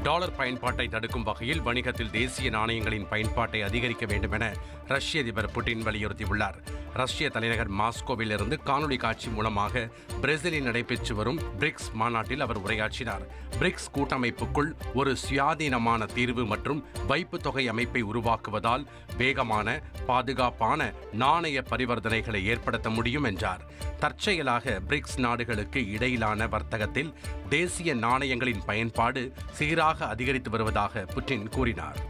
Dollar பயன்பாட்டை தடுக்கும் வகையில் வணிகத்தில் தேசிய நாணயங்களின் பயன்பாட்டை அதிகரிக்க வேண்டும் என ரஷ்ய அதிபர் புட்டின் வலியுறுத்தியுள்ளார். ரஷ்ய தலைநகர் மாஸ்கோவில் இருந்து காணொலி காட்சி மூலமாக பிரேசிலில் நடைபெற்று வரும் பிரிக்ஸ் மாநாட்டில் அவர் உரையாற்றினார். பிரிக்ஸ் கூட்டமைப்புக்குள் ஒரு சுயாதீனமான தீர்வு மற்றும் வைப்பு தொகை அமைப்பை உருவாக்குவதால் வேகமான, பாதுகாப்பான நாணய பரிவர்த்தனைகளை ஏற்படுத்த முடியும் என்றார். தற்செயலாக பிரிக்ஸ் நாடுகளுக்கு இடையிலான வர்த்தகத்தில் தேசிய நாணயங்களின் பயன்பாடு சீராக அதிகரித்து வருவதாக புட்டின் கூறினார்.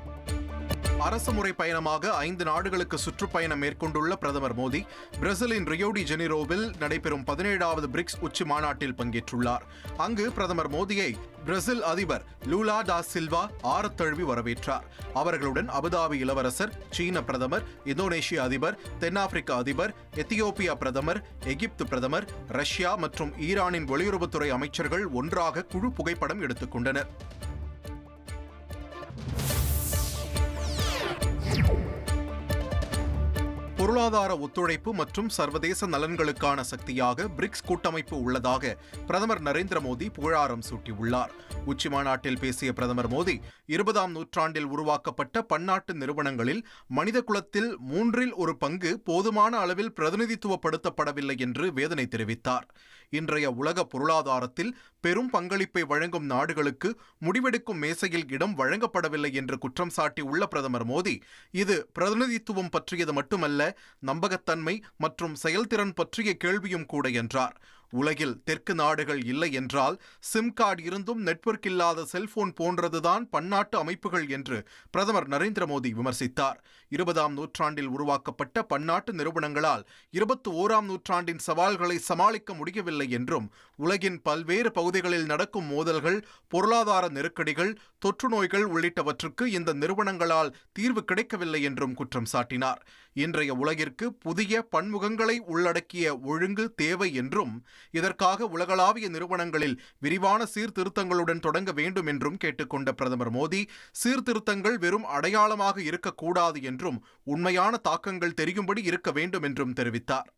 அரசுமுறை பயணமாக 5 நாடுகளுக்கு சுற்றுப்பயணம் மேற்கொண்டுள்ள பிரதமர் மோடி பிரேசிலின் ரியோ டி ஜெனிரோவில் நடைபெறும் 17வது பிரிக்ஸ் உச்சி மாநாட்டில் பங்கேற்றுள்ளார். அங்கு பிரதமர் மோடியை பிரேசில் அதிபர் லூலா டா சில்வா ஆரத்தழுவி வரவேற்றார். அவர்களுடன் அபுதாபி இளவரசர், சீன பிரதமர், இந்தோனேஷிய அதிபர், தென்னாப்பிரிக்க அதிபர், எத்தியோப்பியா பிரதமர், எகிப்து பிரதமர், ரஷ்யா மற்றும் ஈரானின் வெளியுறவுத்துறை அமைச்சர்கள் ஒன்றாக குழு புகைப்படம் எடுத்துக் கொண்டனர். பொருளாதார ஒத்துழைப்பு மற்றும் சர்வதேச நலன்களுக்கான சக்தியாக பிரிக்ஸ் கூட்டமைப்பு உள்ளதாக பிரதமர் நரேந்திர மோடி புகழாரம் சூட்டியுள்ளார். உச்சி மாநாட்டில் பேசிய பிரதமர் மோடி 20ஆம் நூற்றாண்டில் உருவாக்கப்பட்ட பன்னாட்டு நிறுவனங்களில் மனித குலத்தில் 1/3 பங்கு போதுமான அளவில் பிரதிநிதித்துவப்படுத்தப்படவில்லை என்று வேதனை தெரிவித்தார். இன்றைய உலக பொருளாதாரத்தில் பெரும் பங்களிப்பை வழங்கும் நாடுகளுக்கு முடிவெடுக்கும் மேசையில் இடம் வழங்கப்படவில்லை என்று குற்றம் சாட்டியுள்ள பிரதமர் மோடி, இது பிரதிநிதித்துவம் பற்றியது மட்டுமல்ல, நம்பகத்தன்மை மற்றும் செயல்திறன் பற்றிய கேள்வியும் கூட என்றார். உலகில் தெற்கு நாடுகள் இல்லை என்றால் சிம் கார்டு இருந்தும் நெட்வொர்க் இல்லாத செல்போன் போன்றதுதான் பன்னாட்டு அமைப்புகள் என்று பிரதமர் நரேந்திர மோடி விமர்சித்தார். 20ஆம் நூற்றாண்டில் உருவாக்கப்பட்ட பன்னாட்டு நிறுவனங்களால் 21ஆம் நூற்றாண்டின் சவால்களை சமாளிக்க முடியவில்லை என்றும், உலகின் பல்வேறு பகுதிகளில் நடக்கும் மோதல்கள், பொருளாதார நெருக்கடிகள், தொற்று நோய்கள் உள்ளிட்டவற்றுக்கு இந்த நிறுவனங்களால் தீர்வு கிடைக்கவில்லை என்றும் குற்றம் சாட்டினார். இன்றைய உலகிற்கு புதிய பன்முகங்களை உள்ளடக்கிய ஒழுங்கு தேவை என்றும், இதற்காக உலகளாவிய நிறுவனங்களில் விரிவான சீர்திருத்தங்களுடன் தொடங்க வேண்டும் என்றும் கேட்டுக்கொண்ட பிரதமர் மோடி, சீர்திருத்தங்கள் வெறும் அடையாளமாக இருக்கக்கூடாது என்றும், உண்மையான தாக்கங்கள் தெரியும்படி இருக்க வேண்டும் என்றும் தெரிவித்தார்.